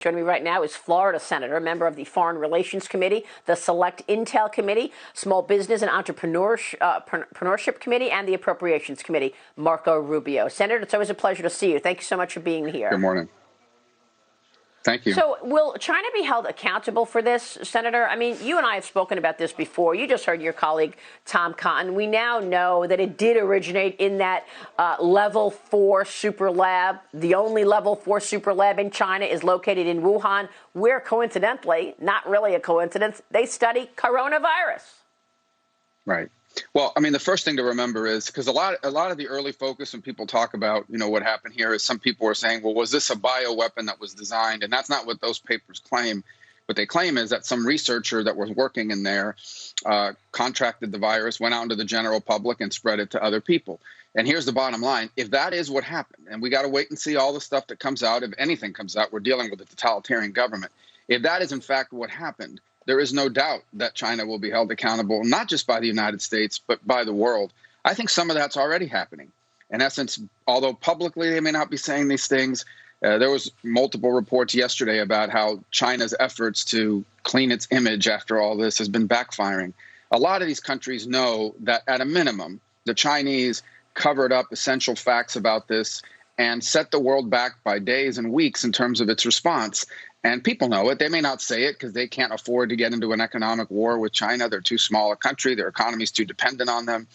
Joining me right now is Florida Senator, member of the Foreign Relations Committee, the Select Intel Committee, Small Business and Entrepreneurship Committee, and the Appropriations Committee, Marco Rubio. Senator, it's always a pleasure to see you. Thank you so much for being here. Good morning. Thank you. So will China be held accountable for this, Senator? I mean, you and I have spoken about this before. You just heard your colleague, Tom Cotton. We now know that it did originate in that level 4 super lab. The only level 4 super lab in China is located in Wuhan, where coincidentally, not really a coincidence, they study coronavirus. Right. Well, I mean, the first thing to remember is because a lot of the early focus when people talk about, what happened here is some people are saying, well, was this a bioweapon that was designed? And that's not what those papers claim. What they claim is that some researcher that was working in there contracted the virus, went out into the general public and spread it to other people. And here's the bottom line. If that is what happened, and we got to wait and see all the stuff that comes out, if anything comes out, we're dealing with a totalitarian government. If that is in fact what happened, there is no doubt that China will be held accountable, not just by the United States, but by the world. I think some of that's already happening. In essence, although publicly they may not be saying these things, there was multiple reports yesterday about how China's efforts to clean its image after all this has been backfiring. A lot of these countries know that at a minimum, the Chinese covered up essential facts about this and set the world back by days and weeks in terms of its response. And people know it. They may not say it because they can't afford to get into an economic war with China. They're too small a country. Their economy is too dependent on them.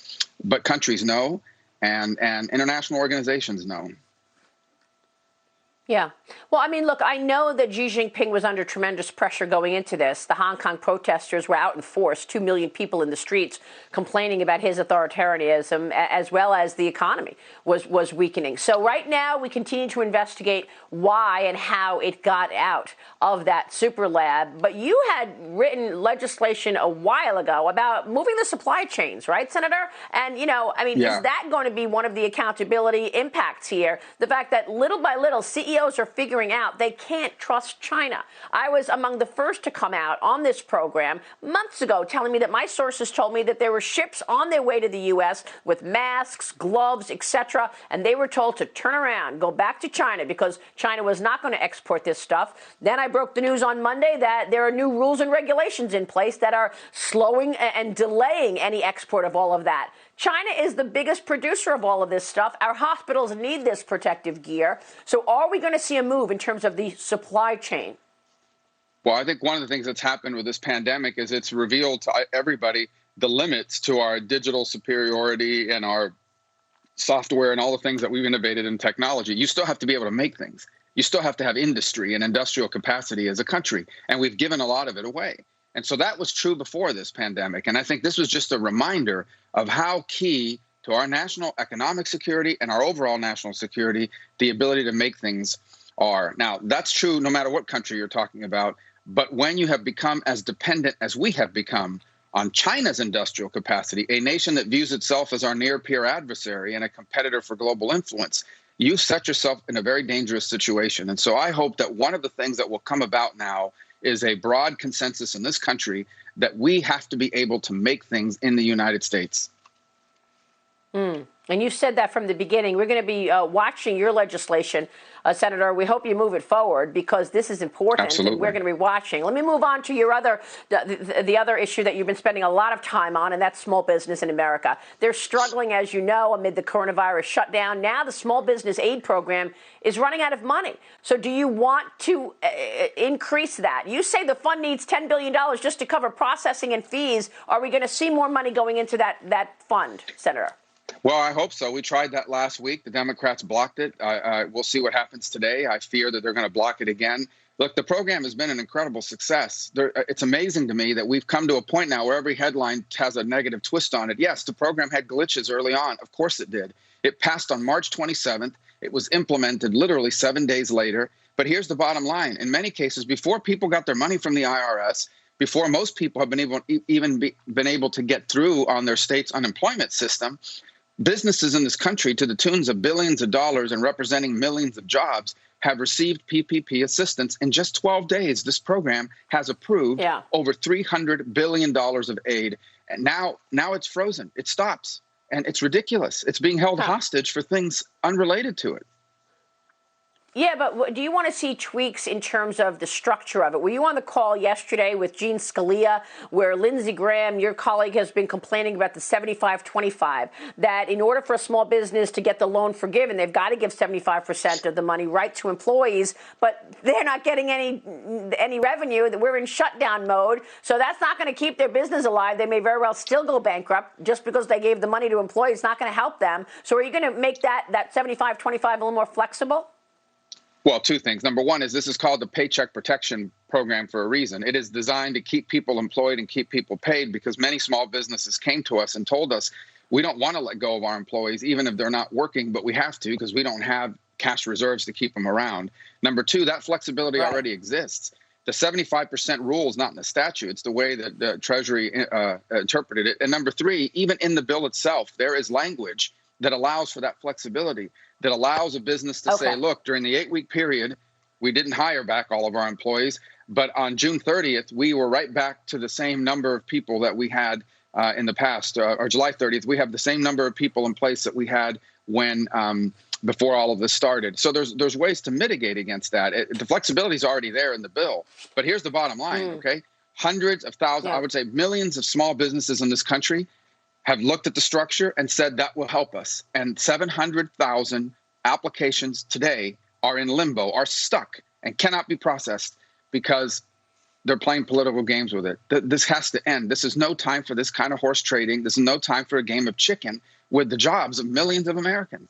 But countries know, and international organizations know. Yeah. Well, I mean, look, I know that Xi Jinping was under tremendous pressure going into this. The Hong Kong protesters were out in force, 2 million people in the streets complaining about his authoritarianism, as well as the economy was weakening. So right now we continue to investigate why and how it got out of that super lab. But you had written legislation a while ago about moving the supply chains, right, Senator? And, is that going to be one of the accountability impacts here? The fact that little by little, CEOs are figuring out they can't trust China. I was among the first to come out on this program months ago telling me that my sources told me that there were ships on their way to the U.S. with masks, gloves, etc., and they were told to turn around, go back to China because China was not going to export this stuff. Then I broke the news on Monday that there are new rules and regulations in place that are slowing and delaying any export of all of that. China is the biggest producer of all of this stuff. Our hospitals need this protective gear. So are we going to see a move in terms of the supply chain? Well, I think one of the things that's happened with this pandemic is it's revealed to everybody the limits to our digital superiority and our software and all the things that we've innovated in technology. You still have to be able to make things. You still have to have industry and industrial capacity as a country. And we've given a lot of it away. And so that was true before this pandemic. And I think this was just a reminder of how key to our national economic security and our overall national security the ability to make things are. Now, that's true no matter what country you're talking about. But when you have become as dependent as we have become on China's industrial capacity, a nation that views itself as our near peer adversary and a competitor for global influence, you set yourself in a very dangerous situation. And so I hope that one of the things that will come about now is a broad consensus in this country that we have to be able to make things in the United States. And you said that from the beginning. We're going to be watching your legislation, Senator. We hope you move it forward because this is important. Absolutely. And we're going to be watching. Let me move on to your the other issue that you've been spending a lot of time on, and that's small business in America. They're struggling, as you know, amid the coronavirus shutdown. Now the small business aid program is running out of money. So do you want to increase that? You say the fund needs $10 billion just to cover processing and fees. Are we going to see more money going into that fund, Senator? Well, I hope so. We tried that last week. The Democrats blocked it. We'll see what happens today. I fear that they're going to block it again. Look, the program has been an incredible success. It's amazing to me that we've come to a point now where every headline has a negative twist on it. Yes, the program had glitches early on. Of course it did. It passed on March 27th. It was implemented literally 7 days later. But here's the bottom line. In many cases, before people got their money from the IRS, before most people have been able to get through on their state's unemployment system, businesses in this country to the tunes of billions of dollars and representing millions of jobs have received PPP assistance. In just 12 days, this program has approved over $300 billion of aid. And now it's frozen. It stops. And it's ridiculous. It's being held hostage for things unrelated to it. Yeah, but do you want to see tweaks in terms of the structure of it? Were you on the call yesterday with Gene Scalia, where Lindsey Graham, your colleague, has been complaining about the 75-25, that in order for a small business to get the loan forgiven, they've got to give 75% of the money right to employees, but they're not getting any revenue. We're in shutdown mode, so that's not going to keep their business alive. They may very well still go bankrupt just because they gave the money to employees. It's not going to help them. So are you going to make that 75-25 a little more flexible? Well, two things. Number one is this is called the Paycheck Protection Program for a reason. It is designed to keep people employed and keep people paid, because many small businesses came to us and told us, we don't want to let go of our employees, even if they're not working, but we have to because we don't have cash reserves to keep them around. Number two, that flexibility already exists. The 75% rule is not in the statute. It's the way that the Treasury interpreted it. And number three, even in the bill itself, there is language that allows for that flexibility, that allows a business to say, look, during the 8-week period, we didn't hire back all of our employees, but on June 30th, we were right back to the same number of people that we had in the past, or July 30th, we have the same number of people in place that we had when before all of this started. So there's ways to mitigate against that. The flexibility is already there in the bill, but here's the bottom line, okay? Hundreds of thousands, I would say millions of small businesses in this country have looked at the structure and said that will help us. And 700,000 applications today are in limbo, are stuck, and cannot be processed because they're playing political games with it. This has to end. This is no time for this kind of horse trading. This is no time for a game of chicken with the jobs of millions of Americans.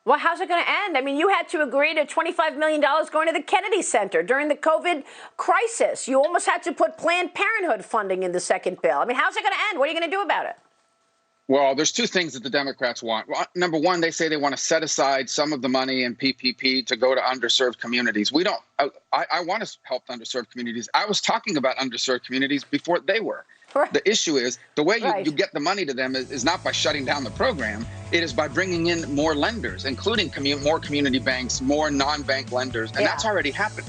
Well, how's it going to end? I mean, you had to agree to $25 million going to the Kennedy Center during the COVID crisis. You almost had to put Planned Parenthood funding in the second bill. I mean, how's it going to end? What are you going to do about it? Well, there's two things that the Democrats want. Well, number one, they say they want to set aside some of the money in PPP to go to underserved communities. We don't. I want to help underserved communities. I was talking about underserved communities before they were. Right. The issue is the way you get the money to them is not by shutting down the program. It is by bringing in more lenders, including more community banks, more non-bank lenders. And that's already happened.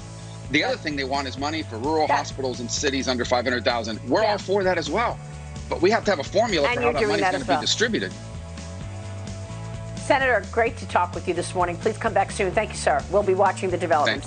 The other thing they want is money for rural hospitals in cities under 500,000. We're all for that as well. But we have to have a formula for how that money is going to be distributed. Senator, great to talk with you this morning. Please come back soon. Thank you, sir. We'll be watching the developments.